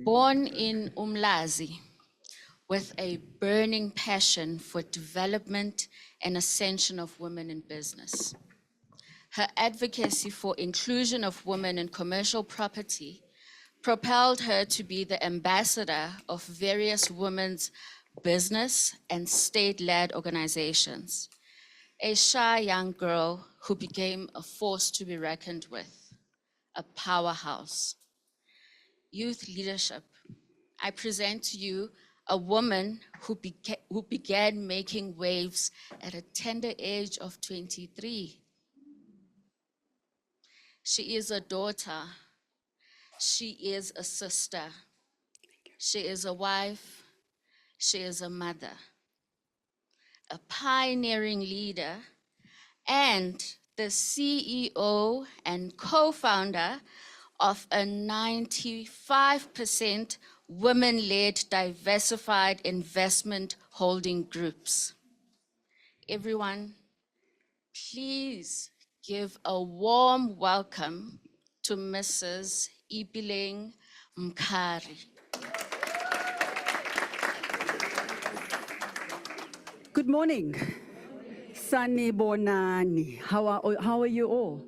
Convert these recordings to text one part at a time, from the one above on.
Born in Umlazi, with a burning passion for development and ascension of women in business. Her advocacy for inclusion of women in commercial property propelled her to be the ambassador of various women's business and state-led organizations. A shy young girl who became a force to be reckoned with, a powerhouse. Youth leadership. I present to you a woman who began making waves at a tender age of 23. She is a daughter. She is a sister. She is a wife. She is a mother, a pioneering leader, and the CEO and co-founder of a 95% women-led diversified investment holding groups. Everyone, please give a warm welcome to Mrs. Ipeleng Mkhari. Good morning. Sani Bonani. How are you all?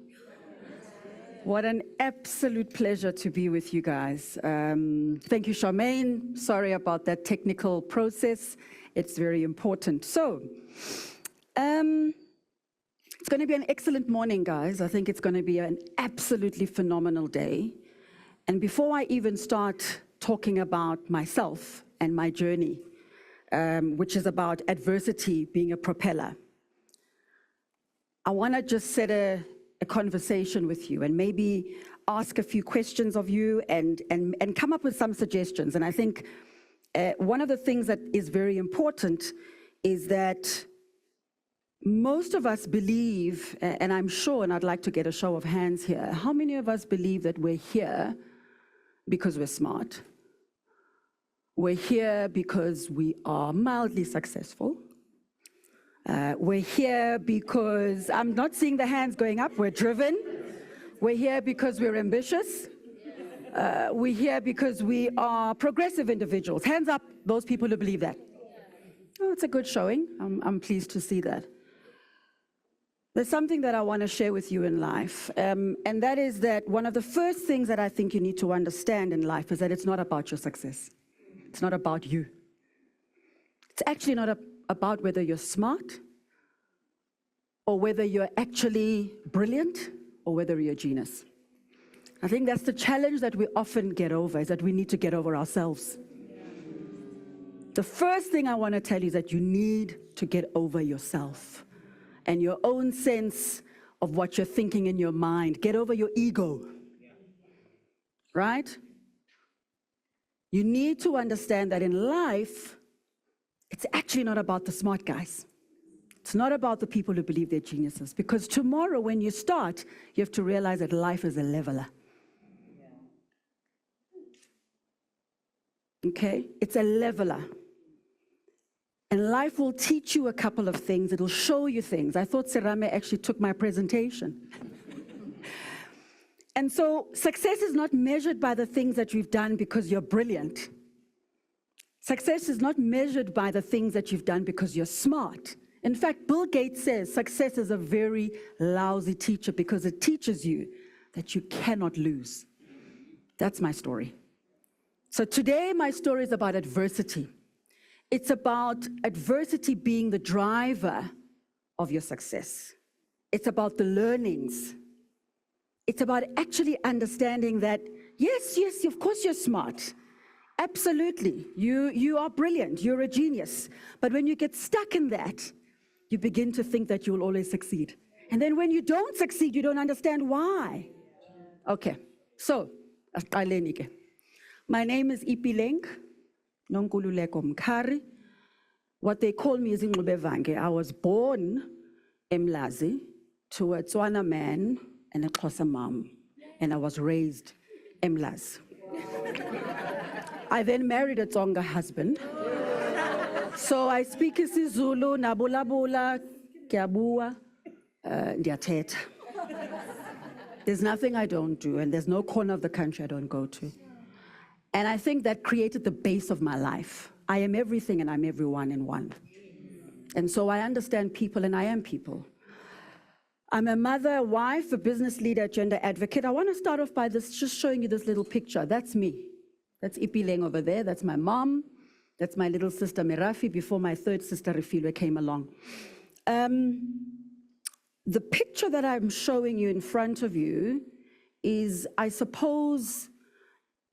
What an absolute pleasure to be with you guys. Thank you, Charmaine. Sorry about that technical process. It's very important. So, it's going to be an excellent morning, guys. I think it's going to be an absolutely phenomenal day. And before I even start talking about myself and my journey, which is about adversity being a propeller, I want to just set a conversation with you and maybe ask a few questions of you and come up with some suggestions. And I think one of the things that is very important is that most of us believe, and I'm sure, and I'd like to get a show of hands here, how many of us believe that we're here because we're smart? We're here because we are mildly successful. We're here because, I'm not seeing the hands going up, we're driven. We're here because we're ambitious. We're here because we are progressive individuals. Hands up, those people who believe that. Oh, it's a good showing. I'm pleased to see that. There's something that I want to share with you in life, and that is that one of the first things that I think you need to understand in life is that it's not about your success. It's not about you. It's actually not about whether you're smart or whether you're actually brilliant or whether you're a genius. I think that's the challenge that we often get over, is that we need to get over ourselves. The first thing I want to tell you is that you need to get over yourself and your own sense of what you're thinking in your mind. Get over your ego, right? You need to understand that in life, it's actually not about the smart guys. It's not about the people who believe they're geniuses, because tomorrow when you start, you have to realize that life is a leveler. Okay? It's a leveler. And life will teach you a couple of things. It'll show you things. I thought Serame actually took my presentation. And so success is not measured by the things that you've done because you're brilliant. Success is not measured by the things that you've done because you're smart. In fact, Bill Gates says success is a very lousy teacher because it teaches you that you cannot lose. That's my story. So today, my story is about adversity. It's about adversity being the driver of your success. It's about the learnings. It's about actually understanding that, yes, of course you're smart. Absolutely, you are brilliant, you're a genius. But when you get stuck in that, you begin to think that you will always succeed. And then when you don't succeed, you don't understand why. Okay, so, my name is Ipeleng Mkhari. What they call me is Ingxubevange. I was born in Mlazi to a Tswana man and a Xhosa mom, and I was raised in Mlazi. I then married a Tsonga husband. So I speak isiZulu, nabula-bula, kiabua, ndiyathetha. There's nothing I don't do, and there's no corner of the country I don't go to. And I think that created the base of my life. I am everything and I'm everyone in one. And so I understand people and I am people. I'm a mother, a wife, a business leader, gender advocate. I want to start off by just showing you this little picture. That's me. That's Ipeleng over there. That's my mom. That's my little sister Merafi before my third sister Refilwe came along. The picture that I'm showing you in front of you is, I suppose,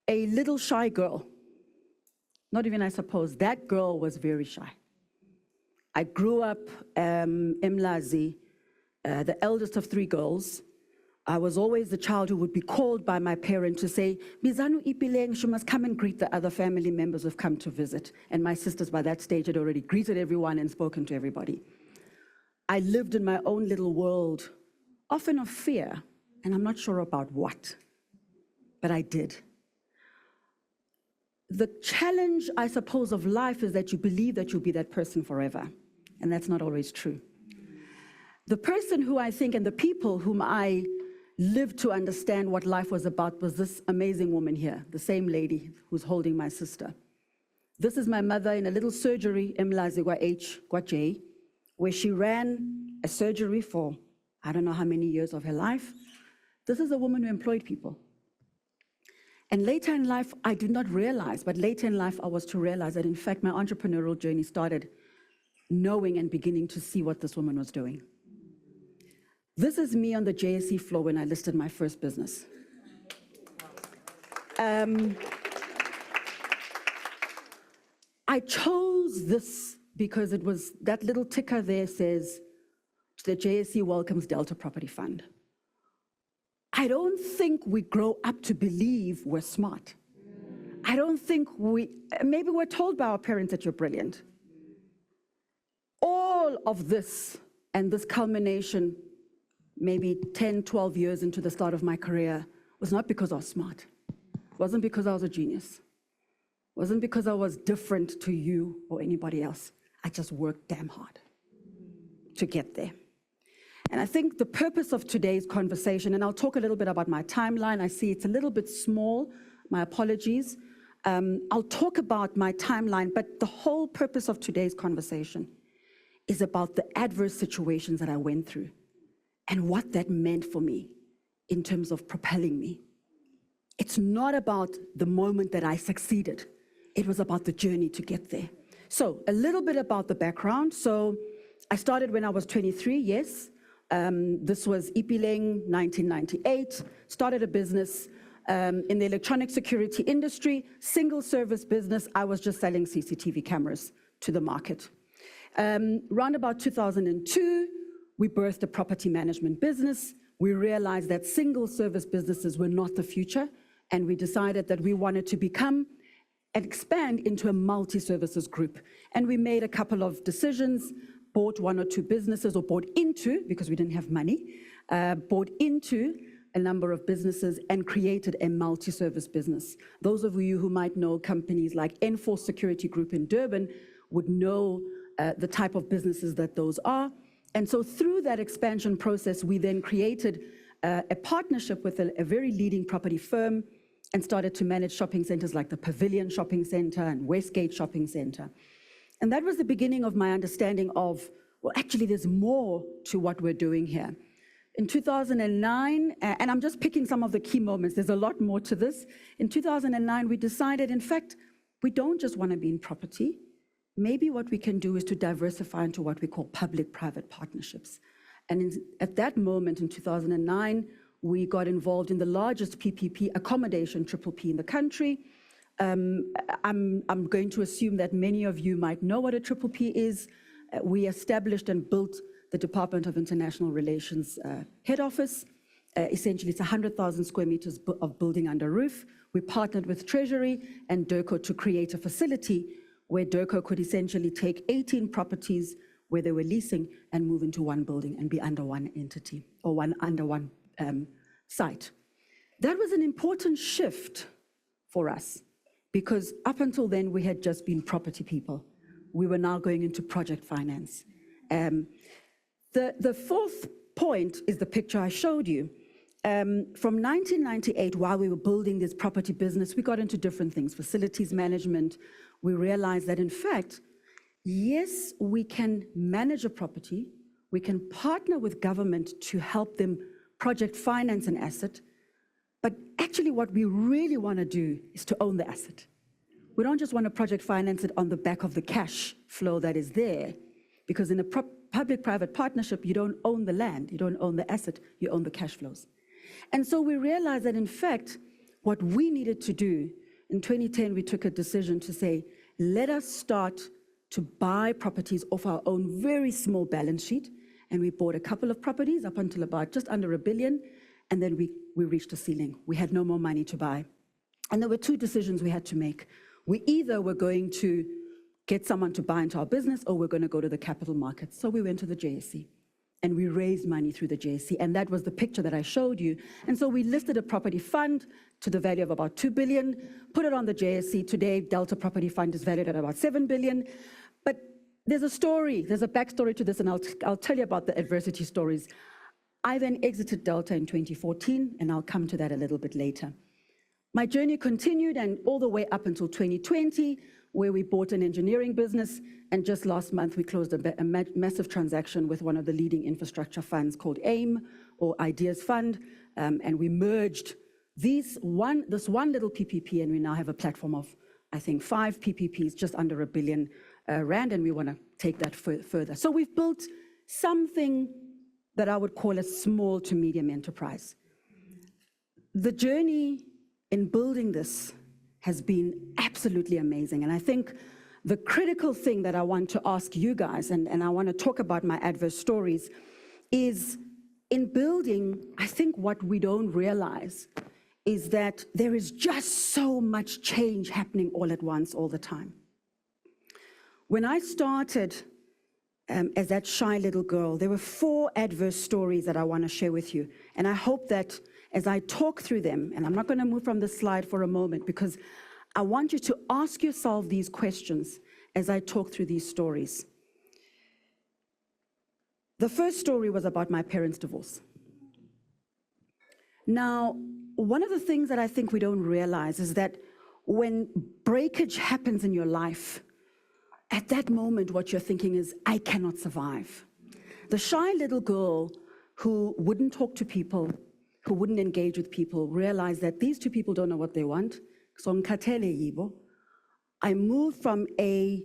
a little shy girl. Not even I suppose, that girl was very shy. I grew up Mlazi, the eldest of three girls. I was always the child who would be called by my parent to say, Bizanu Ipeleng, she must come and greet the other family members who've come to visit. And my sisters by that stage had already greeted everyone and spoken to everybody. I lived in my own little world, often of fear, and I'm not sure about what, but I did. The challenge, I suppose, of life is that you believe that you'll be that person forever, and that's not always true. The person who I think, and the people whom I lived to understand what life was about, was this amazing woman here, the same lady who's holding my sister. This is my mother in a little surgery, Mlazi Gwa H, Gwa J, where she ran a surgery for I don't know how many years of her life. This is a woman who employed people. And later in life, I did not realize, but later in life, I was to realize that in fact, my entrepreneurial journey started knowing and beginning to see what this woman was doing. This is me on the JSE floor when I listed my first business. I chose this because it was, that little ticker there says, the JSE welcomes Delta Property Fund. I don't think we grow up to believe we're smart. I don't think maybe we're told by our parents that you're brilliant. All of this and this culmination, maybe 10, 12 years into the start of my career, was not because I was smart. It wasn't because I was a genius. It wasn't because I was different to you or anybody else. I just worked damn hard to get there. And I think the purpose of today's conversation, and I'll talk a little bit about my timeline. I see it's a little bit small, my apologies. I'll talk about my timeline, but the whole purpose of today's conversation is about the adverse situations that I went through and what that meant for me in terms of propelling me. It's not about the moment that I succeeded. It was about the journey to get there. So a little bit about the background. So I started when I was 23, yes. This was Ipeleng, 1998, started a business in the electronic security industry, single service business. I was just selling CCTV cameras to the market. Round about 2002, we birthed a property management business. We realized that single service businesses were not the future, and we decided that we wanted to become and expand into a multi-services group. And we made a couple of decisions, bought one or two businesses, or bought into, because we didn't have money, bought into a number of businesses and created a multi-service business. Those of you who might know companies like N4 Security Group in Durban would know the type of businesses that those are. And so through that expansion process, we then created a partnership with a very leading property firm and started to manage shopping centers like the Pavilion Shopping Center and Westgate Shopping Center. And that was the beginning of my understanding of, well, actually there's more to what we're doing here. In 2009, and I'm just picking some of the key moments, there's a lot more to this. In 2009, we decided, in fact, we don't just want to be in property. Maybe what we can do is to diversify into what we call public-private partnerships. And at that moment in 2009, we got involved in the largest PPP accommodation, triple P in the country. I'm going to assume that many of you might know what a triple P is. We established and built the Department of International Relations head office. Essentially, it's 100,000 square meters of building under roof. We partnered with Treasury and DIRCO to create a facility where DIRCO could essentially take 18 properties where they were leasing and move into one building and be under one entity or under one site. That was an important shift for us, because up until then, we had just been property people. We were now going into project finance. The fourth point is the picture I showed you. From 1998, while we were building this property business, we got into different things, facilities management. We realized that, in fact, yes, we can manage a property, we can partner with government to help them project finance an asset, but actually what we really want to do is to own the asset. We don't just want to project finance it on the back of the cash flow that is there, because in a public-private partnership, you don't own the land, you don't own the asset, you own the cash flows. And so we realized that, in fact, what we needed to do, in 2010, we took a decision to say, let us start to buy properties off our own very small balance sheet. And we bought a couple of properties up until about just under $1 billion. And then we reached a ceiling. We had no more money to buy. And there were two decisions we had to make. We either were going to get someone to buy into our business, or we're going to go to the capital markets. So we went to the JSE. And we raised money through the JSE, and that was the picture that I showed you. And so we listed a property fund to the value of about $2 billion, put it on the JSE. Today, Delta Property Fund is valued at about $7 billion. But there's a story, there's a backstory to this, and I'll tell you about the adversity stories. I then exited Delta in 2014, and I'll come to that a little bit later. My journey continued, and all the way up until 2020, where we bought an engineering business, and just last month we closed a massive transaction with one of the leading infrastructure funds called AIM, or Ideas Fund, and we merged this one little PPP, and we now have a platform of, I think, 5 PPPs, just under R1 billion, and we want to take that further. So we've built something that I would call a small to medium enterprise. The journey in building this has been absolutely amazing. And I think the critical thing that I want to ask you guys, and I want to talk about my adverse stories, is in building, I think what we don't realize is that there is just so much change happening all at once, all the time. When I started as that shy little girl, there were 4 adverse stories that I want to share with you. And I hope that as I talk through them, and I'm not going to move from the slide for a moment, because I want you to ask yourself these questions as I talk through these stories. The first story was about my parents' divorce. Now, one of the things that I think we don't realize is that when breakage happens in your life, at that moment, what you're thinking is, I cannot survive. The shy little girl who wouldn't talk to people, who wouldn't engage with people, realized that these 2 people don't know what they want. So I moved from a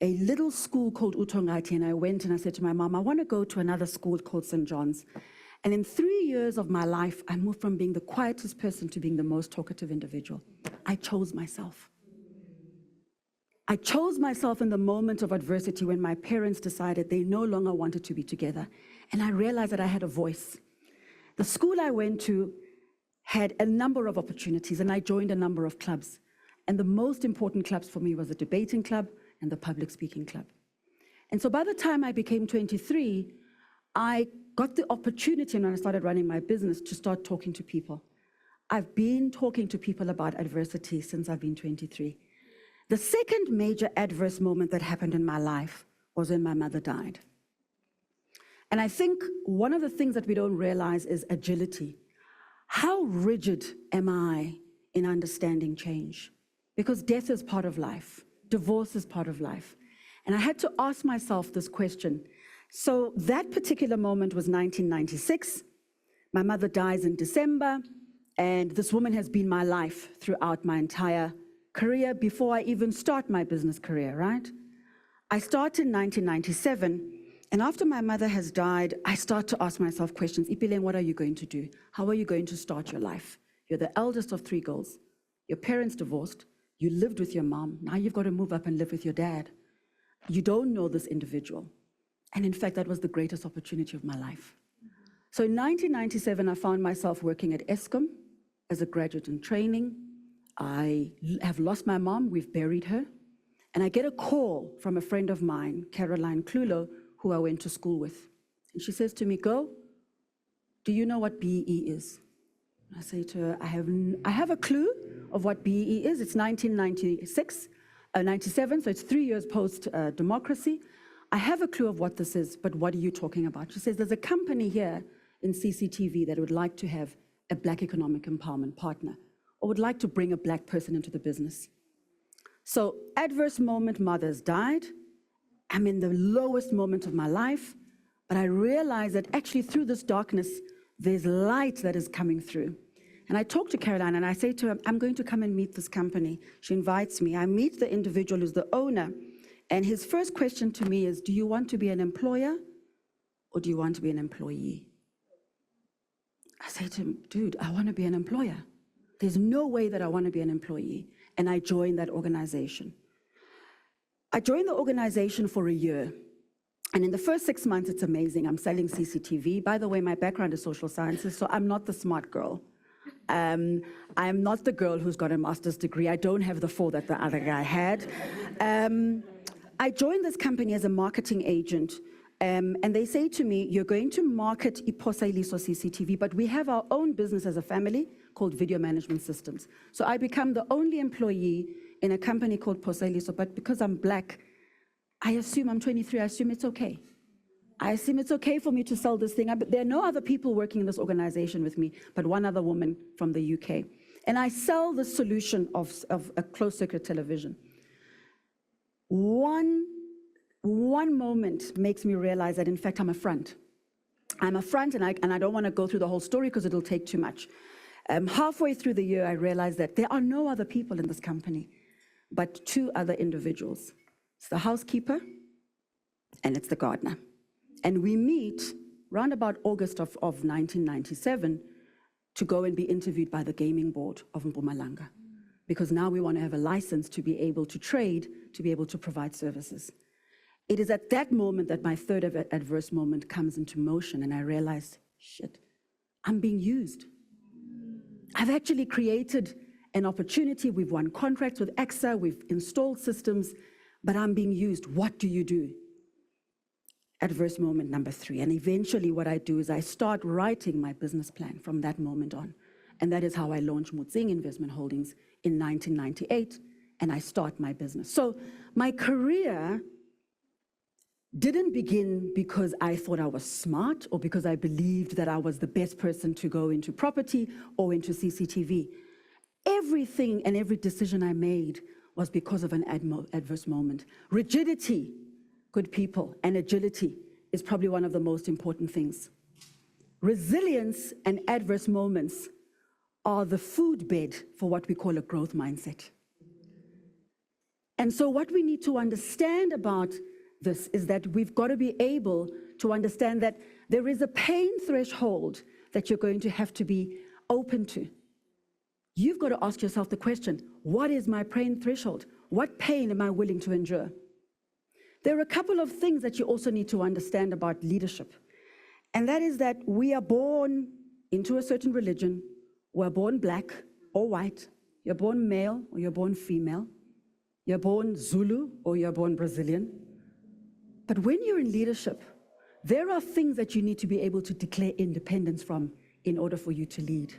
little school called Utongati, and I went and I said to my mom, I want to go to another school called St. John's. And in 3 years of my life, I moved from being the quietest person to being the most talkative individual. I chose myself. I chose myself in the moment of adversity when my parents decided they no longer wanted to be together. And I realized that I had a voice. The school I went to had a number of opportunities, and I joined a number of clubs. And the most important clubs for me was the debating club and the public speaking club. And so by the time I became 23, I got the opportunity, when I started running my business, to start talking to people. I've been talking to people about adversity since I've been 23. The second major adverse moment that happened in my life was when my mother died. And I think one of the things that we don't realize is agility. How rigid am I in understanding change? Because death is part of life. Divorce is part of life. And I had to ask myself this question. So that particular moment was 1996. My mother dies in December, and this woman has been my life throughout my entire career before I even start my business career, right? I started in 1997, and after my mother has died, I start to ask myself questions. Ipeleng, what are you going to do? How are you going to start your life? You're the eldest of 3 girls. Your parents divorced. You lived with your mom. Now you've got to move up and live with your dad. You don't know this individual. And in fact, that was the greatest opportunity of my life. So in 1997, I found myself working at Eskom as a graduate in training. I have lost my mom. We've buried her. And I get a call from a friend of mine, Caroline Klulo, who I went to school with. And she says to me, "Go, do you know what BEE is?" I say to her, I have a clue of what BEE is. It's 1997, so it's 3 years post-democracy. I have a clue of what this is, but what are you talking about? She says, there's a company here in CCTV that would like to have a Black economic empowerment partner, or would like to bring a Black person into the business. So adverse moment, mother's died. I'm in the lowest moment of my life, but I realize that actually through this darkness, there's light that is coming through. And I talk to Caroline and I say to her, I'm going to come and meet this company. She invites me. I meet the individual who's the owner. And his first question to me is, do you want to be an employer or do you want to be an employee? I say to him, dude, I want to be an employer. There's no way that I want to be an employee. And I joined that organization. I joined the organization for a year. And in the first 6 months, it's amazing. I'm selling CCTV. By the way, my background is social sciences, so I'm not the smart girl. I'm not the girl who's got a master's degree. I don't have the 4 that the other guy had. I joined this company as a marketing agent, and they say to me, you're going to market Ipeleng CCTV, but we have our own business as a family called Video Management Systems. So I become the only employee in a company called Poseliso, but because I'm Black, I assume I'm 23, I assume it's okay. I assume it's okay for me to sell this thing. There are no other people working in this organization with me, but one other woman from the UK. And I sell the solution of a closed-circuit television. One moment makes me realize that, in fact, I'm a front. I'm a front, and I don't want to go through the whole story because it'll take too much. Halfway through the year, I realized that there are no other people in this company, but 2 other individuals. It's the housekeeper, and it's the gardener. And we meet round about August of 1997 to go and be interviewed by the gaming board of Mpumalanga, because now we want to have a license to be able to trade, to be able to provide services. It is at that moment that my third adverse moment comes into motion, and I realized, shit, I'm being used. I've actually created an opportunity. We've won contracts with AXA, we've installed systems, but I'm being used. What do you do? Adverse moment number 3. And eventually what I do is I start writing my business plan from that moment on. And that is how I launched Motseng Investment Holdings in 1998, and I start my business. So my career didn't begin because I thought I was smart or because I believed that I was the best person to go into property or into CCTV. Everything and every decision I made was because of an adverse moment. Rigidity, good people, and agility is probably one of the most important things. Resilience and adverse moments are the food bed for what we call a growth mindset. And so what we need to understand about this is that we've got to be able to understand that there is a pain threshold that you're going to have to be open to. You've got to ask yourself the question, what is my pain threshold? What pain am I willing to endure? There are a couple of things that you also need to understand about leadership. And that is that we are born into a certain religion. We're born Black or white. You're born male or you're born female. You're born Zulu or you're born Brazilian. But when you're in leadership, there are things that you need to be able to declare independence from in order for you to lead.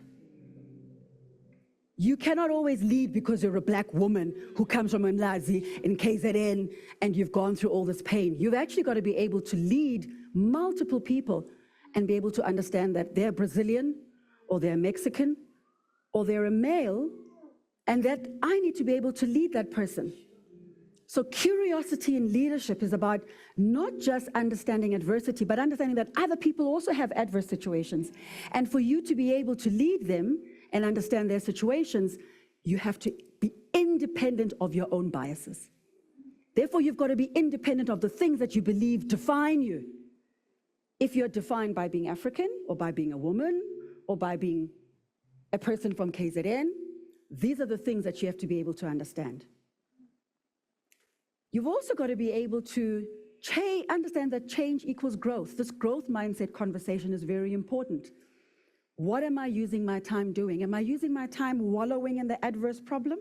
You cannot always lead because you're a Black woman who comes from Mlazi in KZN and you've gone through all this pain. You've actually got to be able to lead multiple people and be able to understand that they're Brazilian or they're Mexican or they're a male, and that I need to be able to lead that person. So curiosity in leadership is about not just understanding adversity, but understanding that other people also have adverse situations. And for you to be able to lead them and understand their situations, you have to be independent of your own biases. Therefore, you've got to be independent of the things that you believe define you. If you're defined by being African, or by being a woman, or by being a person from KZN, these are the things that you have to be able to understand. You've also got to be able to understand that change equals growth. This growth mindset conversation is very important. What am I using my time doing? Am I using my time wallowing in the adverse problem?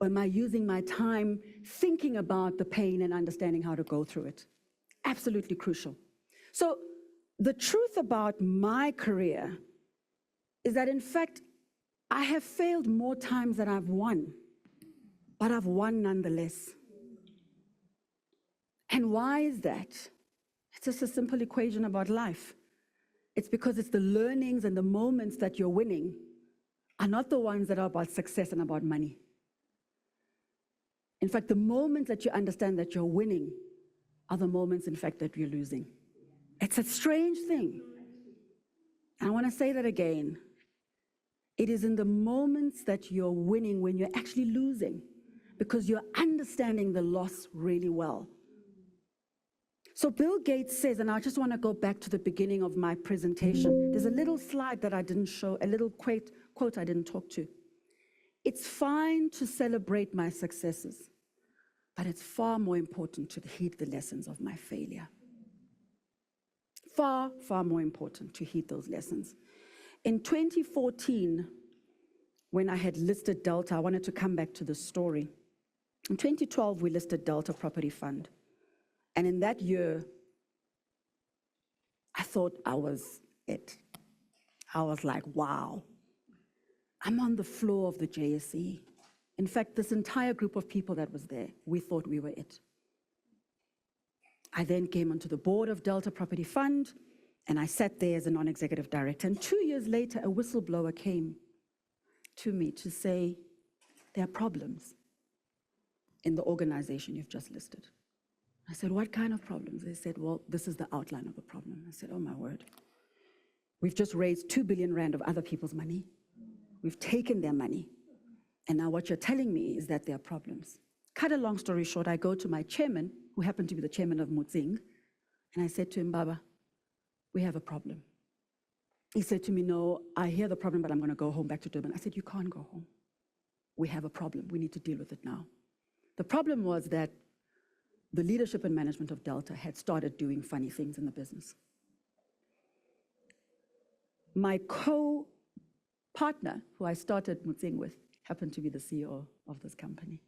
Or am I using my time thinking about the pain and understanding how to go through it? Absolutely crucial. So the truth about my career is that, in fact, I have failed more times than I've won, but I've won nonetheless. And why is that? It's just a simple equation about life. It's because it's the learnings and the moments that you're winning are not the ones that are about success and about money. In fact, the moments that you understand that you're winning are the moments, in fact, that you're losing. It's a strange thing. And I want to say that again. It is in the moments that you're winning when you're actually losing, because you're understanding the loss really well. So Bill Gates says, and I just want to go back to the beginning of my presentation. There's a little slide that I didn't show, a little quote I didn't talk to. It's fine to celebrate my successes, but it's far more important to heed the lessons of my failure. Far, far more important to heed those lessons. In 2014, when I had listed Delta, I wanted to come back to the story. In 2012, we listed Delta Property Fund. And in that year, I thought I was it. I was like, wow, I'm on the floor of the JSE. In fact, this entire group of people that was there, we thought we were it. I then came onto the board of Delta Property Fund, and I sat there as a non-executive director. And 2 years later, a whistleblower came to me to say, there are problems in the organization you've just listed. I said, what kind of problems? They said, well, this is the outline of the problem. I said, oh my word. We've just raised 2 billion rand of other people's money. We've taken their money. And now what you're telling me is that there are problems. Cut a long story short, I go to my chairman, who happened to be the chairman of Motseng, and I said to him, Baba, we have a problem. He said to me, no, I hear the problem, but I'm going to go home back to Durban. I said, you can't go home. We have a problem. We need to deal with it now. The problem was that the leadership and management of Delta had started doing funny things in the business. My co-partner, who I started Motseng with, happened to be the CEO of this company.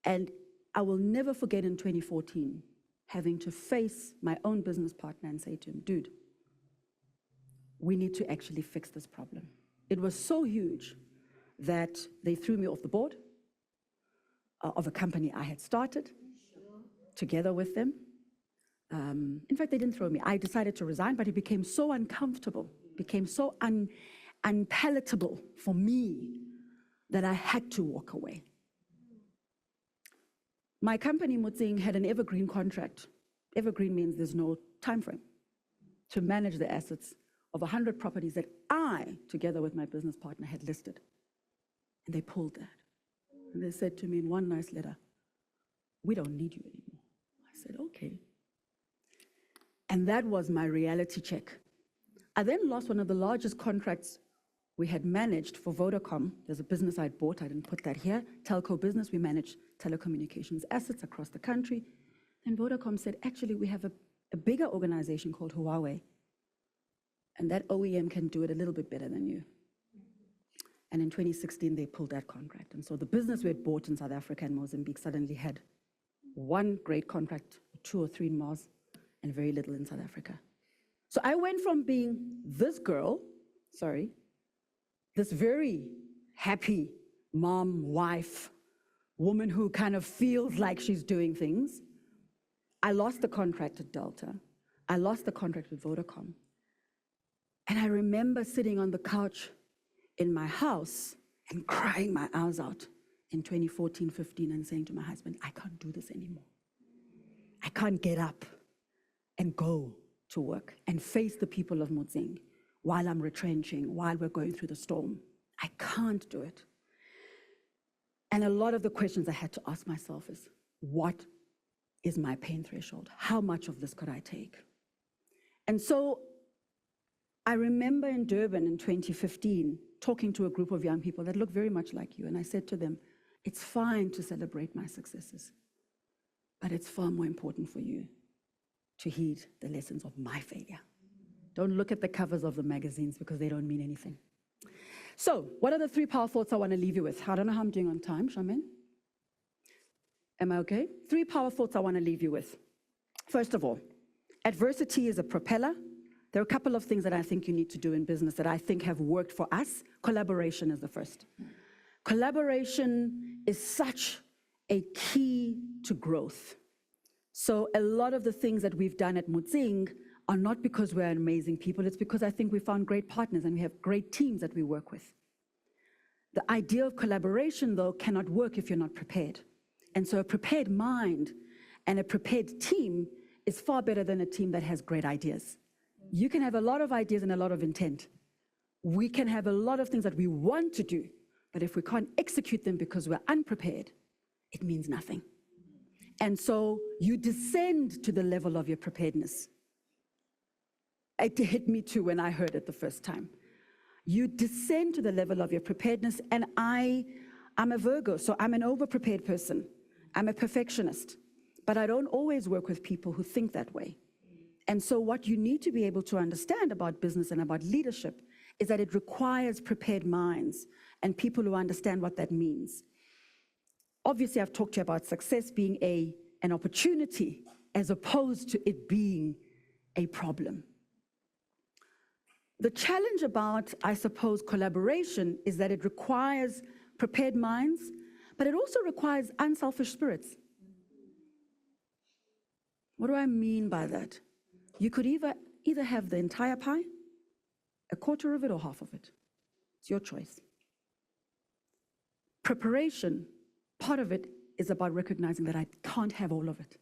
And I will never forget in 2014, having to face my own business partner and say to him, dude, we need to actually fix this problem. It was so huge that they threw me off the board of a company I had started together with them. In fact, they didn't throw me. I decided to resign, but it became so uncomfortable, became so unpalatable for me that I had to walk away. My company, Motseng, had an evergreen contract. Evergreen means there's no time frame to manage the assets of 100 properties that I, together with my business partner, had listed. And they pulled that. And they said to me in one nice letter, we don't need you anymore. I said, okay. And that was my reality check. I then lost one of the largest contracts we had managed for Vodacom. There's a business I'd bought, I didn't put that here, telco business. We managed telecommunications assets across the country. And Vodacom said, actually, we have a bigger organization called Huawei. And that OEM can do it a little bit better than you. And in 2016, they pulled that contract. And so the business we had bought in South Africa and Mozambique suddenly had one great contract, 2 or 3 in Mars, and very little in South Africa. So I went from being this girl, this very happy mom, wife, woman who kind of feels like she's doing things. I lost the contract at Delta. I lost the contract with Vodacom. And I remember sitting on the couch in my house and crying my eyes out in 2014, 15, and saying to my husband, I can't do this anymore. I can't get up and go to work and face the people of Motseng while I'm retrenching, while we're going through the storm. I can't do it. And a lot of the questions I had to ask myself is, what is my pain threshold? How much of this could I take? And so I remember in Durban in 2015, talking to a group of young people that look very much like you, and I said to them, it's fine to celebrate my successes, but it's far more important for you to heed the lessons of my failure. Don't look at the covers of the magazines because they don't mean anything. So, what are the 3 power thoughts I want to leave you with? I don't know how I'm doing on time, Charmaine. Am I okay? 3 power thoughts I want to leave you with. First of all, adversity is a propeller. There are a couple of things that I think you need to do in business that I think have worked for us. Collaboration is the first. Collaboration is such a key to growth. So a lot of the things that we've done at Motseng are not because we're amazing people. It's because I think we found great partners and we have great teams that we work with. The idea of collaboration, though, cannot work if you're not prepared. And so a prepared mind and a prepared team is far better than a team that has great ideas. You can have a lot of ideas and a lot of intent. We can have a lot of things that we want to do, but if we can't execute them because we're unprepared, it means nothing. And so you descend to the level of your preparedness. It hit me too when I heard it the first time. You descend to the level of your preparedness, and I'm a Virgo, so I'm an over-prepared person. I'm a perfectionist, but I don't always work with people who think that way. And so what you need to be able to understand about business and about leadership is that it requires prepared minds and people who understand what that means. Obviously, I've talked to you about success being an opportunity as opposed to it being a problem. The challenge about, I suppose, collaboration is that it requires prepared minds, but it also requires unselfish spirits. What do I mean by that? You could either have the entire pie, a quarter of it, or half of it. It's your choice. Preparation, part of it is about recognizing that I can't have all of it.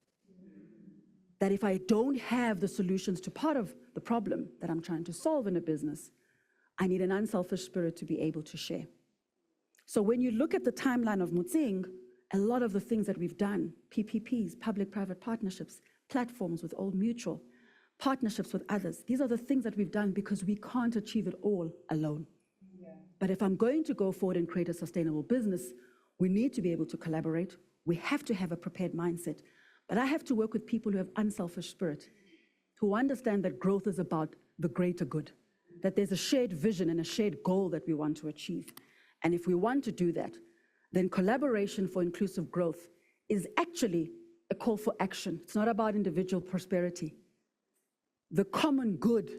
That if I don't have the solutions to part of the problem that I'm trying to solve in a business, I need an unselfish spirit to be able to share. So when you look at the timeline of Motseng, a lot of the things that we've done, PPPs, public-private partnerships, platforms with Old Mutual, partnerships with others, these are the things that we've done because we can't achieve it all alone. Yeah. But if I'm going to go forward and create a sustainable business, we need to be able to collaborate. We have to have a prepared mindset. But I have to work with people who have unselfish spirit, who understand that growth is about the greater good, that there's a shared vision and a shared goal that we want to achieve. And if we want to do that, then collaboration for inclusive growth is actually a call for action. It's not about individual prosperity. The common good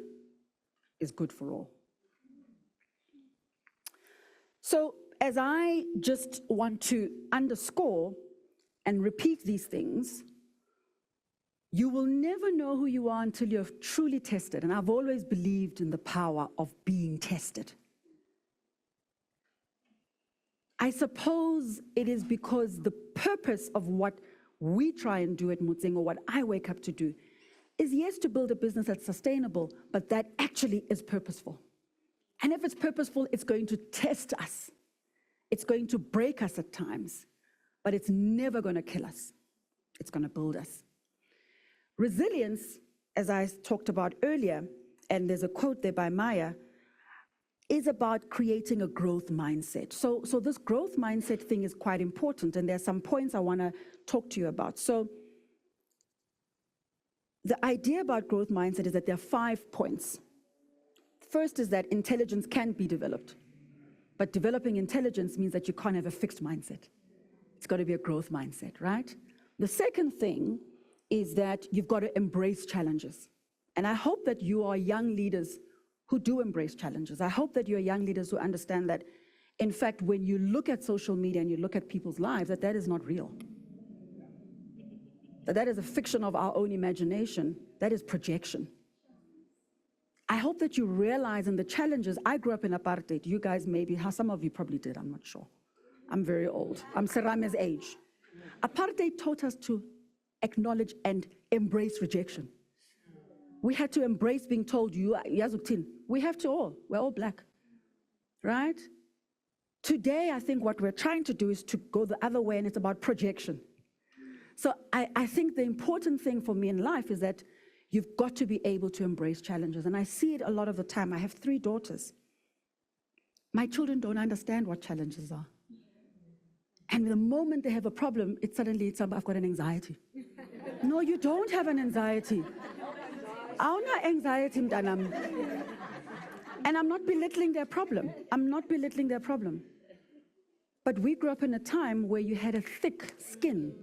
is good for all. So as I just want to underscore and repeat these things, you will never know who you are until you're truly tested. And I've always believed in the power of being tested. I suppose it is because the purpose of what we try and do at Motseng, or what I wake up to do, is yes, to build a business that's sustainable, but that actually is purposeful. And if it's purposeful, it's going to test us. It's going to break us at times, but it's never going to kill us. It's going to build us. Resilience, as I talked about earlier, and there's a quote there by Maya, is about creating a growth mindset. So this growth mindset thing is quite important, and there's some points I want to talk to you about. So the idea about growth mindset is that there are 5 points. First is that intelligence can be developed, but developing intelligence means that you can't have a fixed mindset. It's got to be a growth mindset, right? The second thing is that you've got to embrace challenges. And I hope that you are young leaders who do embrace challenges. I hope that you're young leaders who understand that, in fact, when you look at social media and you look at people's lives, that is not real. That is a fiction of our own imagination. That is projection. I hope that you realize in the challenges. I grew up in apartheid. You guys maybe, some of you probably did, I'm not sure. I'm very old. I'm Sarame's age. Apartheid taught us to acknowledge and embrace rejection. We had to embrace being told, we have to all, we're all black, right? Today, I think what we're trying to do is to go the other way, and it's about projection. So I think the important thing for me in life is that you've got to be able to embrace challenges. And I see it a lot of the time. I have 3 daughters. My children don't understand what challenges are. And the moment they have a problem, it's suddenly, I've got an anxiety. No, you don't have an anxiety. Awuna anxiety, mntanam. And I'm not belittling their problem. I'm not belittling their problem. But we grew up in a time where you had a thick skin.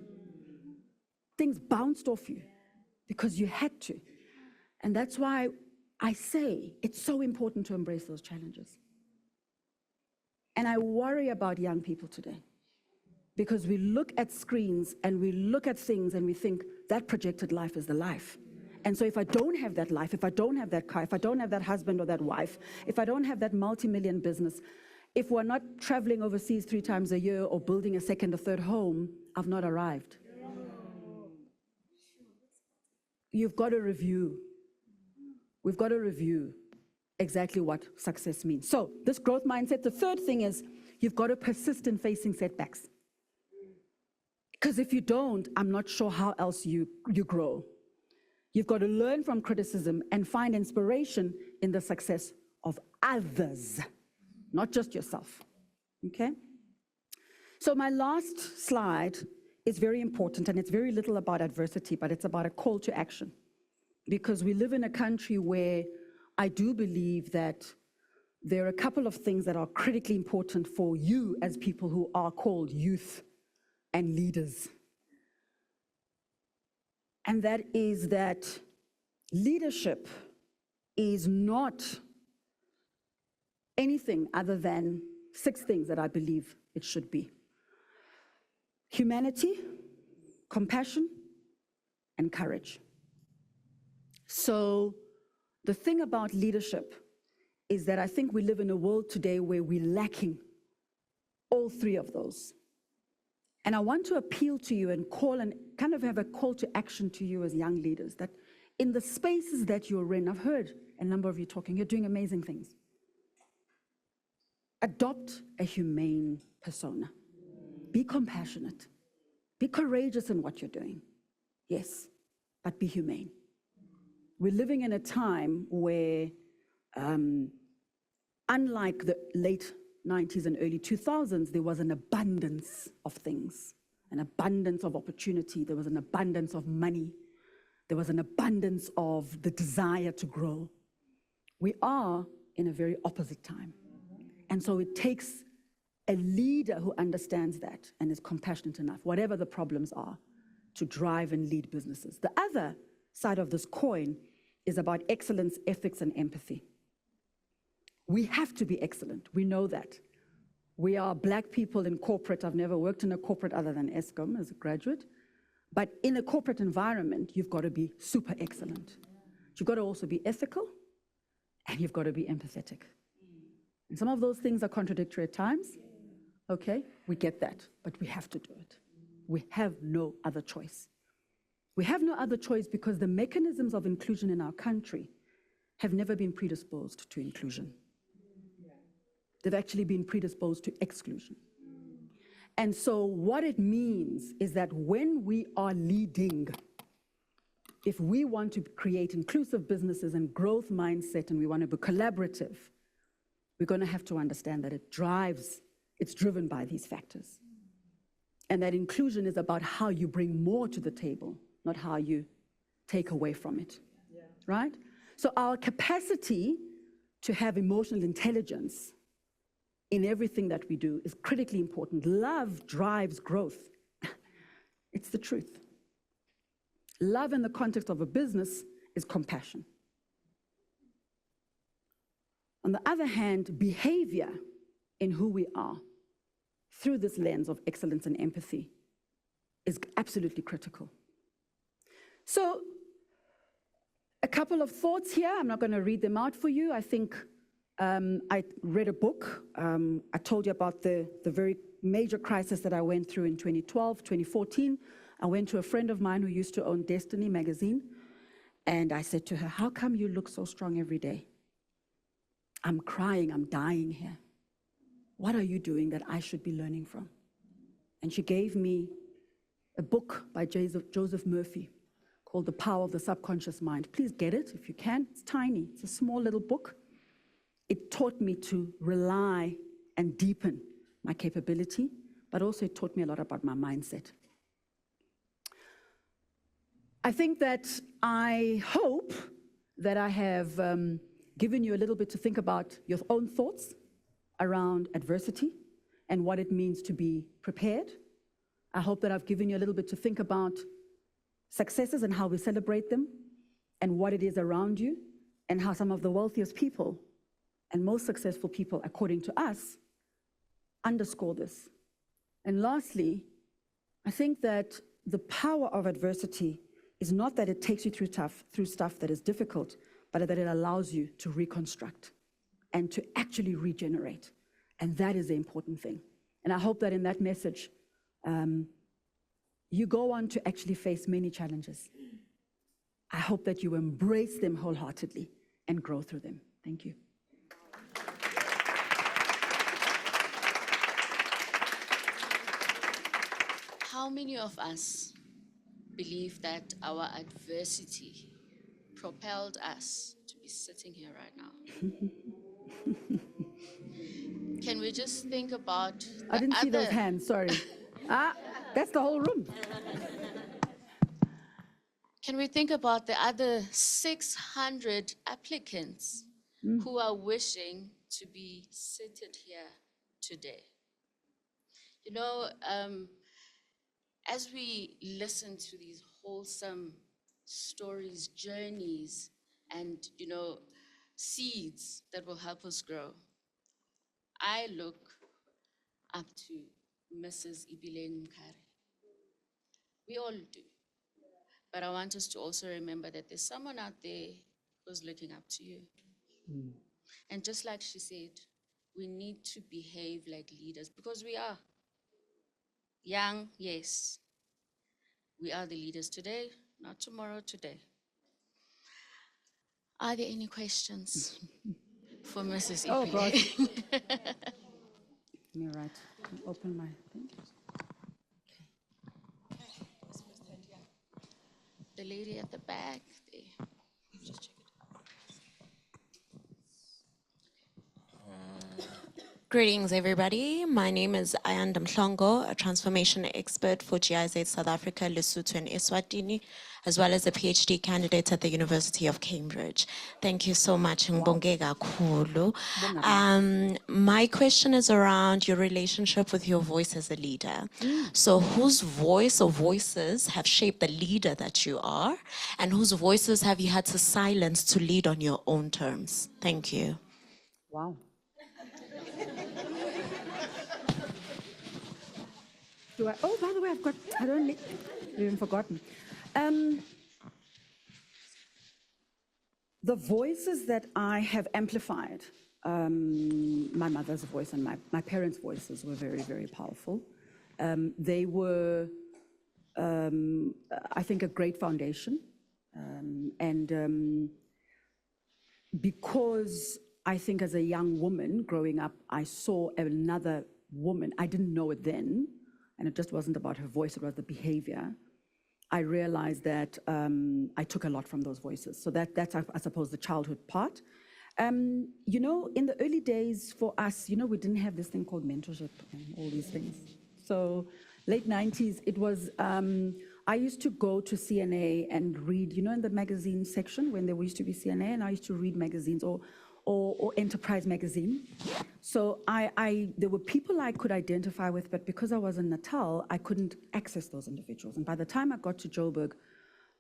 Things bounced off you because you had to. And that's why I say it's so important to embrace those challenges. And I worry about young people today, because we look at screens and we look at things and we think that projected life is the life. And so if I don't have that life, if I don't have that car, if I don't have that husband or that wife, if I don't have that multi-million business, if we're not traveling overseas 3 times a year or building a second or third home, I've not arrived. You've got to review. We've got to review exactly what success means. So this growth mindset, the third thing is you've got to persist in facing setbacks. Because if you don't, I'm not sure how else you grow. You've got to learn from criticism and find inspiration in the success of others, not just yourself, okay? So my last slide is very important, and it's very little about adversity, but it's about a call to action. Because we live in a country where I do believe that there are a couple of things that are critically important for you as people who are called youth and leaders. And that is that leadership is not anything other than 6 things that I believe it should be: humanity, compassion, and courage. So the thing about leadership is that I think we live in a world today where we're lacking all 3 of those. And I want to appeal to you and call and kind of have a call to action to you as young leaders, that in the spaces that you're in, I've heard a number of you talking, you're doing amazing things. Adopt a humane persona. Be compassionate. Be courageous in what you're doing. Yes, but be humane. We're living in a time where, unlike the late 90s and early 2000s, there was an abundance of things, an abundance of opportunity, there was an abundance of money, there was an abundance of the desire to grow. We are in a very opposite time. And so it takes a leader who understands that and is compassionate enough, whatever the problems are, to drive and lead businesses. The other side of this coin is about excellence, ethics, and empathy. We have to be excellent. We know that. We are Black people in corporate. I've never worked in a corporate other than Eskom as a graduate. But in a corporate environment, you've got to be super excellent. You've got to also be ethical, and you've got to be empathetic. And some of those things are contradictory at times. Okay, we get that, but we have to do it. We have no other choice. We have no other choice because the mechanisms of inclusion in our country have never been predisposed to inclusion. They've actually been predisposed to exclusion. And so what it means is that when we are leading, if we want to create inclusive businesses and growth mindset, and we want to be collaborative, we're going to have to understand that it's driven by these factors. And that inclusion is about how you bring more to the table, not how you take away from it, right? So our capacity to have emotional intelligence in everything that we do is critically important. Love drives growth. It's the truth. Love in the context of a business is compassion. On the other hand, behavior in who we are through this lens of excellence and empathy is absolutely critical. So, a couple of thoughts here. I'm not going to read them out for you. I think I read a book. I told you about the very major crisis that I went through in 2012, 2014. I went to a friend of mine who used to own Destiny magazine, and I said to her, "How come you look so strong every day? I'm crying, I'm dying here. What are you doing that I should be learning from?" And she gave me a book by Joseph Murphy called The Power of the Subconscious Mind. Please get it if you can. It's tiny. It's a small little book. It taught me to rely and deepen my capability, but also it taught me a lot about my mindset. I think that I hope that I have given you a little bit to think about your own thoughts around adversity and what it means to be prepared. I hope that I've given you a little bit to think about successes and how we celebrate them and what it is around you and how some of the wealthiest people and most successful people, according to us, underscore this. And lastly, I think that the power of adversity is not that it takes you through stuff that is difficult, but that it allows you to reconstruct and to actually regenerate. And that is the important thing. And I hope that in that message, you go on to actually face many challenges. I hope that you embrace them wholeheartedly and grow through them. Thank you. How many of us believe that our adversity propelled us to be sitting here right now? Can we just think about I didn't see those hands, sorry. That's the whole room. Can we think about the other 600 applicants who are wishing to be seated here today? You know, as we listen to these wholesome stories, journeys, and, you know, seeds that will help us grow, I look up to Mrs. Ipeleng Mkhari. We all do. But I want us to also remember that there's someone out there who's looking up to you. And just like she said, we need to behave like leaders because we are. Young, yes. We are the leaders today, not tomorrow, today. Are there any questions for Mrs. Oh, Ipeleng? You're right. Open my thing. The lady at the back there. Just check it. Greetings, everybody. My name is Ayanda Mhlongo, a transformation expert for GIZ South Africa, Lesotho, and Eswatini, as well as a PhD candidate at the University of Cambridge. Thank you so much, Ngibonge kakhulu. My question is around your relationship with your voice as a leader. So whose voice or voices have shaped the leader that you are, and whose voices have you had to silence to lead on your own terms? Thank you. Wow. Oh, by the way, I've even forgotten. The voices that I have amplified, my mother's voice and my parents' voices were very, very powerful. They were, I think, a great foundation. Because I think as a young woman growing up, I saw another woman, I didn't know it then, and it just wasn't about her voice, it was the behavior. I realized that I took a lot from those voices. So that's, I suppose, the childhood part. You know, in the early days for us, you know, we didn't have this thing called mentorship and all these things. So late 90s, it was, I used to go to CNA and read, you know, in the magazine section when there used to be CNA, and I used to read magazines or Enterprise magazine. So there were people I could identify with, but because I was in Natal, I couldn't access those individuals. And by the time I got to Joburg,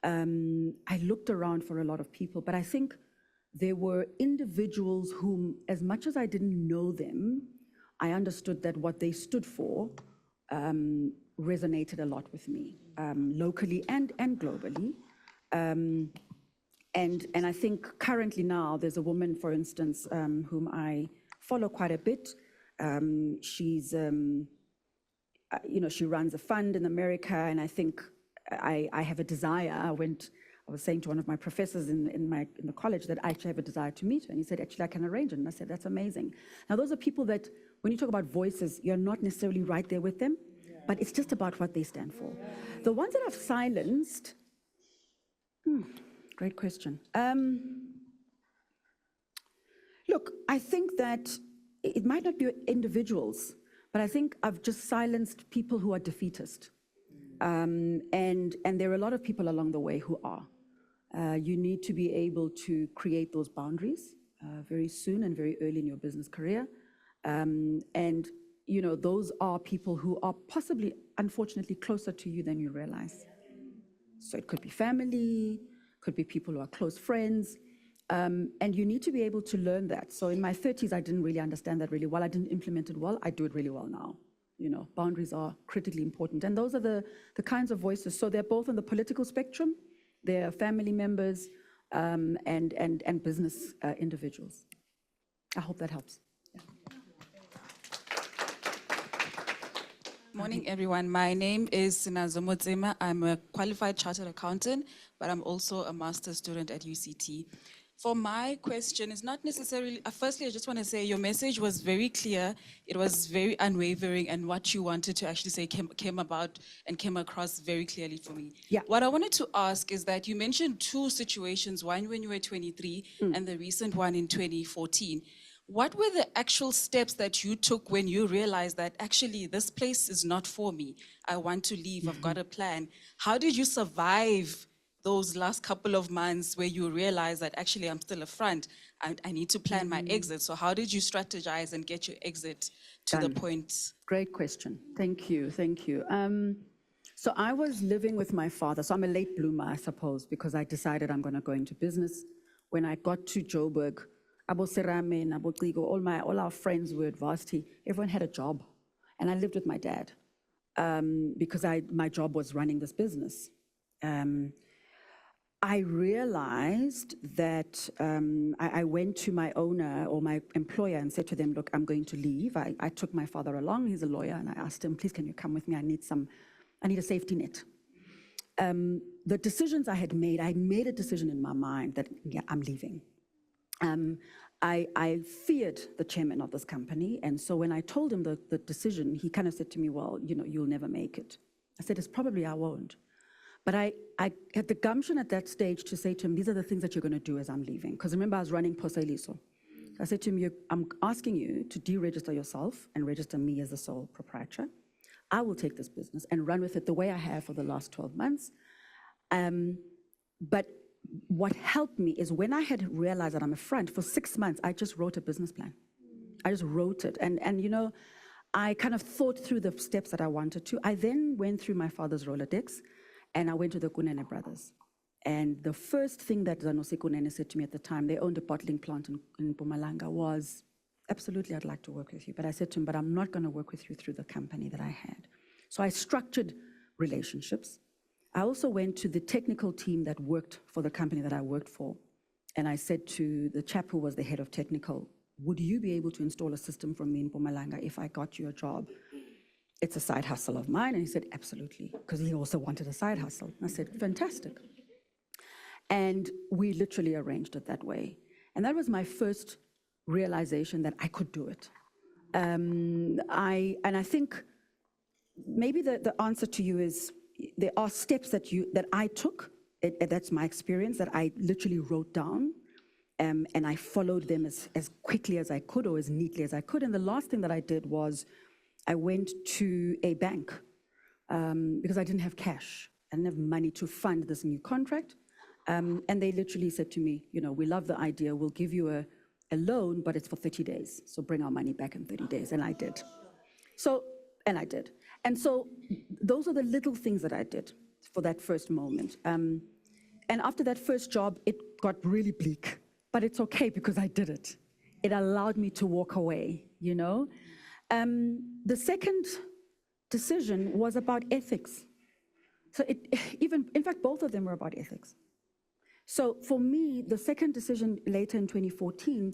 I looked around for a lot of people, but I think there were individuals whom, as much as I didn't know them, I understood that what they stood for resonated a lot with me, locally and globally. And I think currently now there's a woman, for instance, whom I follow quite a bit. She's, you know, she runs a fund in America, and I think I have a desire. I was saying to one of my professors in the college that I actually have a desire to meet her, and he said, actually, I can arrange it. And I said, that's amazing. Now, those are people that, when you talk about voices, you're not necessarily right there with them, but it's just about what they stand for. The ones that I've silenced, great question. Look, I think that it might not be individuals, but I think I've just silenced people who are defeatist. And there are a lot of people along the way who are. You need to be able to create those boundaries very soon and very early in your business career. And you know, those are people who are possibly, unfortunately, closer to you than you realize. So it could be family, could be people who are close friends, and you need to be able to learn that. So in my 30s, I didn't really understand that really well. I didn't implement it well. I do it really well now. You know, boundaries are critically important. And those are the kinds of voices. So they're both on the political spectrum, their family members, and business individuals. I hope that helps. Morning, everyone. My name is Sinazo Motseng. I'm a qualified chartered accountant, but I'm also a master's student at UCT. For my question, it's not necessarily, firstly, I just want to say your message was very clear. It was very unwavering, and what you wanted to actually say came about and came across very clearly for me. Yeah. What I wanted to ask is that you mentioned two situations, one when you were 23 and the recent one in 2014. What were the actual steps that you took when you realized that actually this place is not for me? I want to leave, I've got a plan. How did you survive those last couple of months where you realize that actually I'm still a front, I need to plan my exit? So how did you strategize and get your exit to the Done. point? Great question. Thank you. Thank you. So I was living with my father. So I'm a late bloomer, I suppose, because I decided I'm going to go into business. When I got to Joburg, Abo Serame and Abo Gligo, all our friends were at varsity. Everyone had a job. And I lived with my dad because my job was running this business. I realized that I went to my owner or my employer and said to them, look, I'm going to leave. I took my father along, he's a lawyer, and I asked him, please, can you come with me? I need a safety net. The decisions I made a decision in my mind that, yeah, I'm leaving. I feared the chairman of this company, and so when I told him the decision, he kind of said to me, well, you'll never make it. I said, it's probably I won't. But I had the gumption at that stage to say to him, these are the things that you're going to do as I'm leaving. Because remember, I was running Poseliso. I said to him, I'm asking you to deregister yourself and register me as the sole proprietor. I will take this business and run with it the way I have for the last 12 months. But what helped me is when I had realized that I'm a front, for 6 months, I just wrote a business plan. I just wrote it. And I kind of thought through the steps that I wanted to. I then went through my father's Rolodex, and I went to the Kunene brothers. And the first thing that Zanose Kunene said to me at the time, they owned a bottling plant in Mpumalanga, was, absolutely, I'd like to work with you. But I said to him, but I'm not going to work with you through the company that I had. So I structured relationships. I also went to the technical team that worked for the company that I worked for. And I said to the chap who was the head of technical, would you be able to install a system for me in Mpumalanga if I got you a job? It's a side hustle of mine. And he said, absolutely, because he also wanted a side hustle. I said, fantastic. And we literally arranged it that way. And that was my first realization that I could do it. And I think maybe the answer to you is, there are steps that I took, that's my experience, that I literally wrote down, and I followed them as quickly as I could or as neatly as I could. And the last thing that I did was I went to a bank because I didn't have cash. I didn't have money to fund this new contract. And they literally said to me, we love the idea, we'll give you a loan, but it's for 30 days. So bring our money back in 30 days. And I did. And so those are the little things that I did for that first moment. And after that first job, it got really bleak, but it's okay because I did it. It allowed me to walk away, The second decision was about ethics. So in fact, both of them were about ethics. So for me, the second decision later in 2014,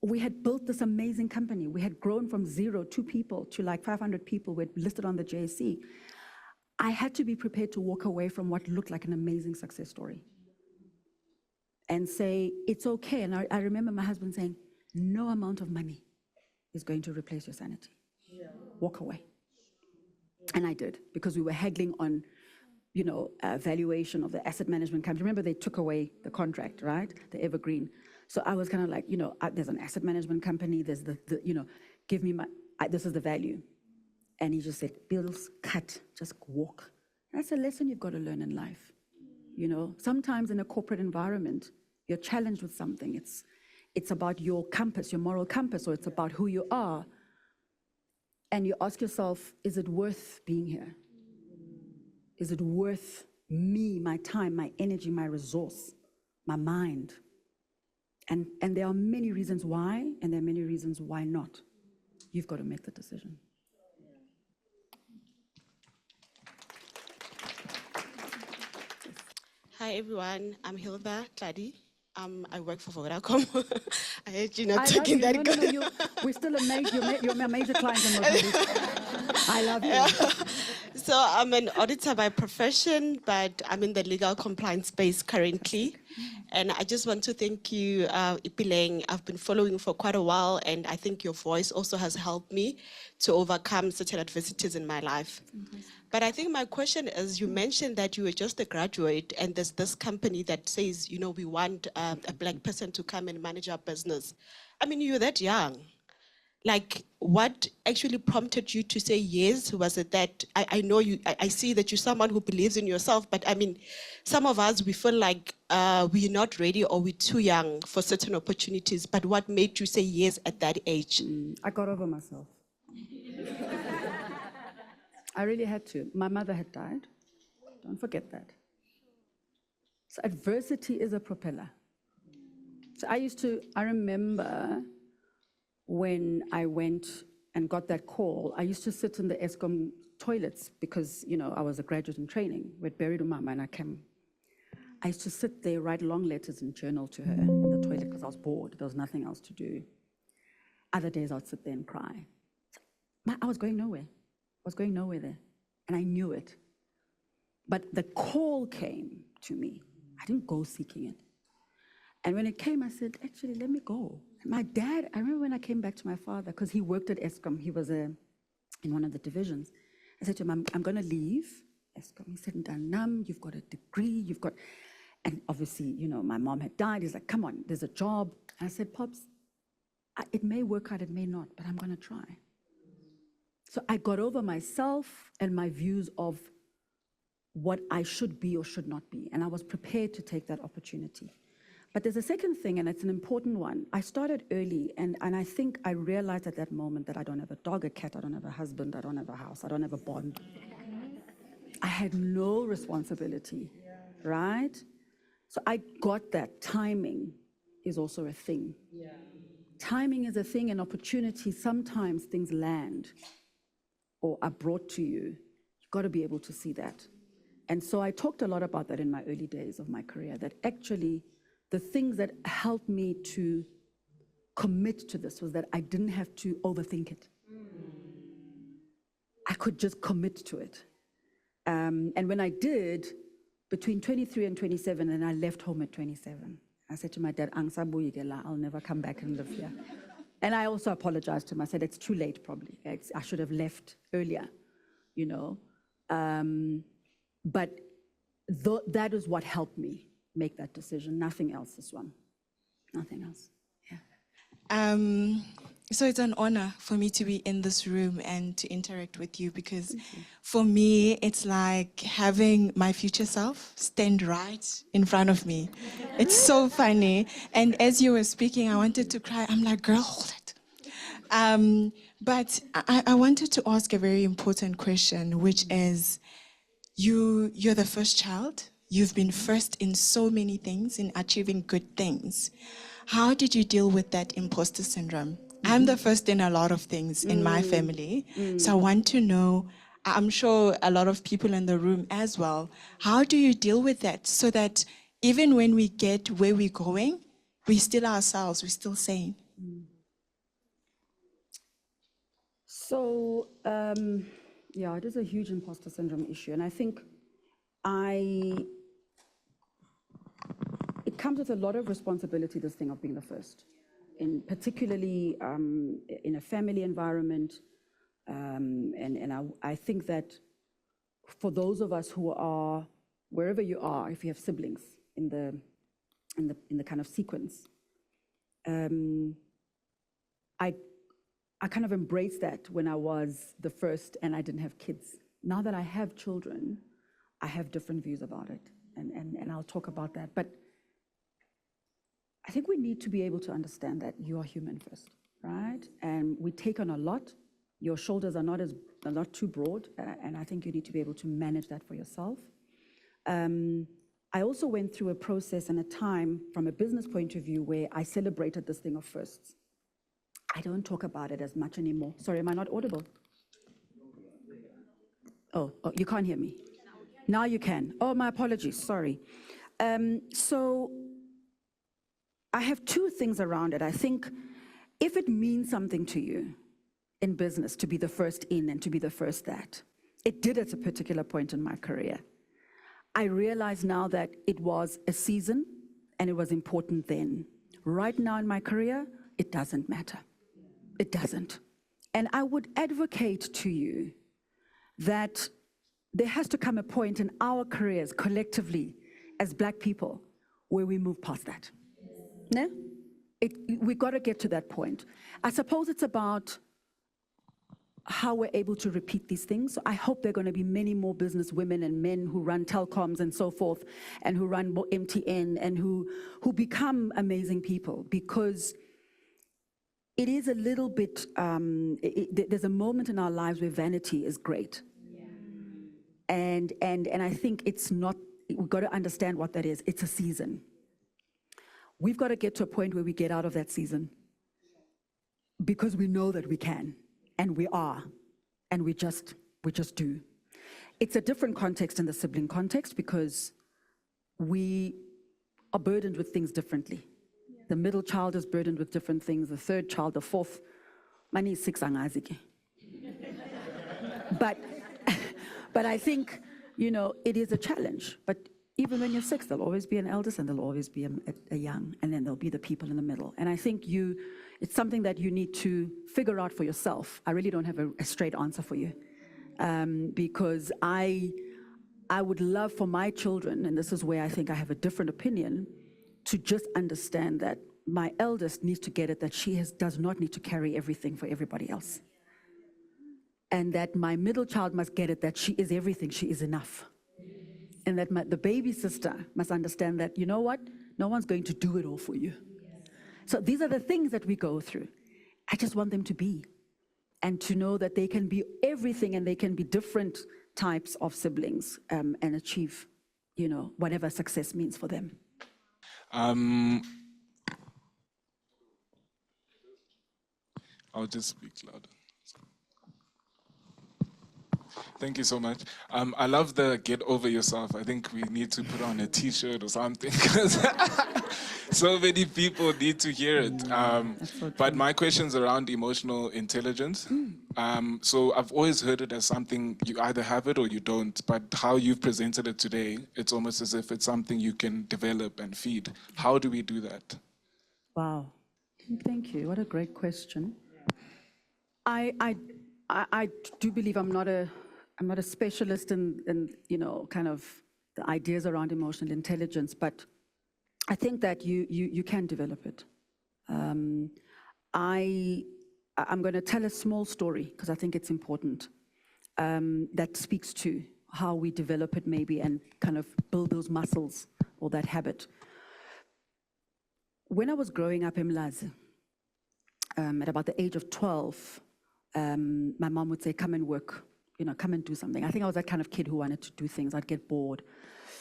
we had built this amazing company. We had grown from 0, 2 people to like 500 people. We're listed on the JSE. I had to be prepared to walk away from what looked like an amazing success story and say, it's okay. And I remember my husband saying, no amount of money is going to replace your sanity. Yeah. Walk away. And I did, because we were haggling on, valuation of the asset management company. Remember, they took away the contract, right? The Evergreen. So I was kind of like, there's an asset management company, there's give me this is the value. And he just said, bills, cut, just walk. And that's a lesson you've got to learn in life. Sometimes in a corporate environment, you're challenged with something. It's about your compass, your moral compass, or it's about who you are. And you ask yourself, is it worth being here? Is it worth me, my time, my energy, my resource, my mind? And there are many reasons why, and there are many reasons why not. You've got to make the decision. Hi everyone, I'm Hilda Tladi. I work for Vodacom. I heard you not I love taking you. that No, good. no, no. We're still you're my major client in Mozambique. I love you. So I'm an auditor by profession, but I'm in the legal compliance space currently. And I just want to thank you, Ipeleng. I've been following for quite a while, and I think your voice also has helped me to overcome certain adversities in my life. But I think my question is, you mentioned that you were just a graduate, and there's this company that says, you know, we want a black person to come and manage our business. I mean, you're that young. Like, what actually prompted you to say yes? Was it that, I know you, I see that you're someone who believes in yourself, but I mean, some of us, we feel like we're not ready or we're too young for certain opportunities, but what made you say yes at that age? I got over myself. I really had to. My mother had died. Don't forget that. So adversity is a propeller. So I remember when I went and got that call, I used to sit in the ESCOM toilets because, you know, I was a graduate in training. We'd buried Mama and I used to sit there, write long letters and journal to her in the toilet because I was bored. There was nothing else to do. Other days I'd sit there and cry. I was going nowhere. I was going nowhere there. And I knew it. But the call came to me. I didn't go seeking it. And when it came, I said, actually, let me go. And my dad, I remember when I came back to my father, because he worked at ESCOM, he was in one of the divisions. I said to him, I'm going to leave ESCOM. He said, Danam, you've got a degree, and obviously, you know, my mom had died. He's like, come on, there's a job. And I said, Pops, it may work out, it may not, but I'm going to try. So I got over myself and my views of what I should be or should not be. And I was prepared to take that opportunity. But there's a second thing, and it's an important one. I started early, and I think I realized at that moment that I don't have a dog, a cat, I don't have a husband, I don't have a house, I don't have a bond. I had no responsibility, right? So I got that timing is also a thing. Timing is a thing, and opportunity, sometimes things land or are brought to you. You've got to be able to see that. And so I talked a lot about that in my early days of my career, that actually the things that helped me to commit to this was that I didn't have to overthink it. I could just commit to it. And when I did, between 23 and 27, and I left home at 27, I said to my dad, I'll never come back and live here. And I also apologized to him. I said, it's too late, probably. I should have left earlier, you know. But that is what helped me make that decision. Nothing else, this one. Nothing else. Yeah. So it's an honor for me to be in this room and to interact with you, because for me, it's like having my future self stand right in front of me. It's so funny. And as you were speaking, I wanted to cry. I'm like, girl, hold it. But I wanted to ask a very important question, which is, you're the first child. You've been first in so many things, in achieving good things. How did you deal with that imposter syndrome? I'm the first in a lot of things in my family. So I want to know, I'm sure a lot of people in the room as well, how do you deal with that so that even when we get where we're going, we're still ourselves, we're still sane? So, yeah, it is a huge imposter syndrome issue. And I think it comes with a lot of responsibility, this thing of being the first, particularly in a family environment. And I think that for those of us who are, wherever you are, if you have siblings in the kind of sequence, I kind of embraced that when I was the first and I didn't have kids. Now that I have children, I have different views about it, and I'll talk about that. But I think we need to be able to understand that you are human first, right? And we take on a lot. Your shoulders are not too broad, and I think you need to be able to manage that for yourself. I also went through a process and a time from a business point of view where I celebrated this thing of firsts. I don't talk about it as much anymore. Sorry, am I not audible? Oh, you can't hear me. Now you can. Oh, my apologies, sorry. So I have two things around it. I think if it means something to you in business to be the first in and to be the first that, it did at a particular point in my career. I realize now that it was a season and it was important then. Right now in my career, it doesn't matter. It doesn't. And I would advocate to you that there has to come a point in our careers collectively as Black people where we move past that. No? We got to get to that point. I suppose it's about how we're able to repeat these things. So I hope there are going to be many more business women and men who run telecoms and so forth, and who run MTN, and who become amazing people, because it is a little bit, there's a moment in our lives where vanity is great. And I think it's not, we've got to understand what that is. It's a season. We've got to get to a point where we get out of that season, because we know that we can, and we are, and we just do. It's a different context in the sibling context, because we are burdened with things differently. The middle child is burdened with different things, the third child, the fourth. Mani is 6 angazike. But I think, you know, it is a challenge. But even when you're 6, there'll always be an eldest and there'll always be a young, and then there'll be the people in the middle. And I think it's something that you need to figure out for yourself. I really don't have a straight answer for you, because I would love for my children, and this is where I think I have a different opinion, to just understand that my eldest needs to get it, that she does not need to carry everything for everybody else. And that my middle child must get it, that she is everything, she is enough. And that the baby sister must understand that, you know what, no one's going to do it all for you. So these are the things that we go through. I just want them to be, and to know that they can be everything, and they can be different types of siblings, and achieve, you know, whatever success means for them. I'll just speak louder. Thank you so much. I love the get over yourself. I think we need to put on a t-shirt or something, because so many people need to hear it. But my question's around emotional intelligence. So I've always heard it as something you either have it or you don't, but how you've presented it today, it's almost as if it's something you can develop and feed. How do we do that? Wow, thank you. What a great question. I do believe I'm not a specialist in you know, kind of the ideas around emotional intelligence, but I think that you can develop it. I'm going to tell a small story, because I think it's important, that speaks to how we develop it maybe, and kind of build those muscles or that habit. When I was growing up in Mlazi, at about the age of 12, my mom would say, come and work, you know, come and do something. I think I was that kind of kid who wanted to do things. I'd get bored.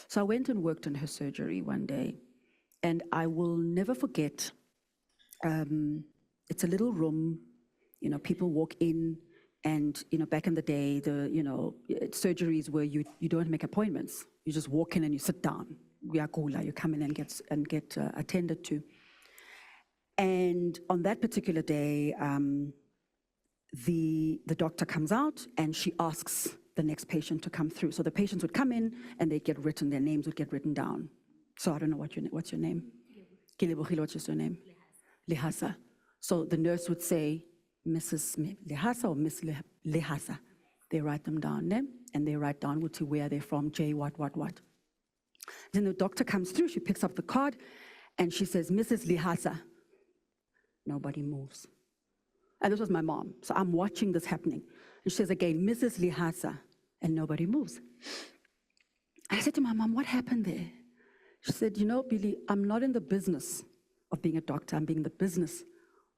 So I went and worked in her surgery one day, and I will never forget, it's a little room, you know, people walk in, and, you know, back in the day, you know, surgeries where you don't make appointments. You just walk in and you sit down. You come in and get attended to. And on that particular day, the doctor comes out, and she asks the next patient to come through. So the patients would come in, and they'd get written, their names would get written down. So I don't know what's your name? What's your name? Lehasa. So the nurse would say, Mrs. Lehasa or Miss Lehasa. They write them down, and they write down where they're from, J, what. Then the doctor comes through, she picks up the card, and she says, Mrs. Lehasa. Nobody moves. And this was my mom. So I'm watching this happening. And she says again, Mrs. Lehasa, and nobody moves. I said to my mom, what happened there? She said, you know, Billy, I'm not in the business of being a doctor. I'm being in the business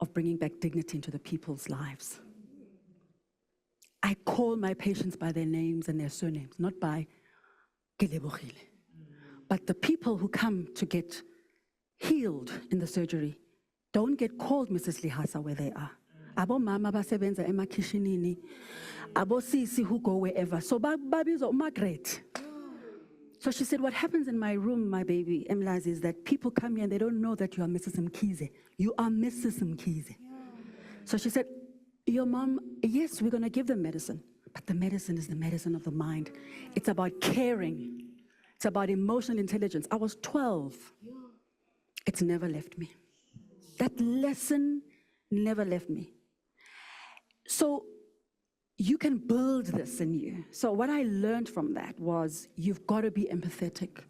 of bringing back dignity into the people's lives. I call my patients by their names and their surnames, not by Gelebohile. But the people who come to get healed in the surgery don't get called Mrs. Lehasa where they are. Abo mama basebenza emakhishinini, abo sisi who go wherever. So babizo Margaret. So she said, what happens in my room, my baby, Emlazi, is that people come here and they don't know that you are Mrs. Mkhize. You are Mrs. Mkhize. So she said, your mom, yes, we're going to give them medicine, but the medicine is the medicine of the mind. It's about caring. It's about emotional intelligence. I was 12. It's never left me. That lesson never left me. So you can build this in you. So what I learned from that was you've got to be empathetic.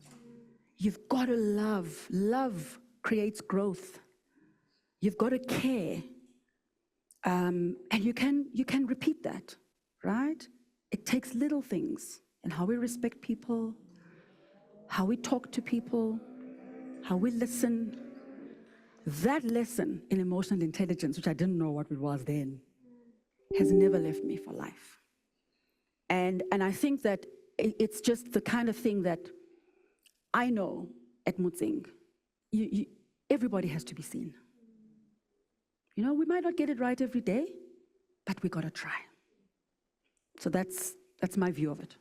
You've got to love. Love creates growth. You've got to care. And you can repeat that, right? It takes little things and how we respect people, how we talk to people, how we listen. That lesson in emotional intelligence, which I didn't know what it was then, has never left me for life. And I think that it's just the kind of thing that I know at Motseng, everybody has to be seen. You know, we might not get it right every day, but we got to try. So that's my view of it.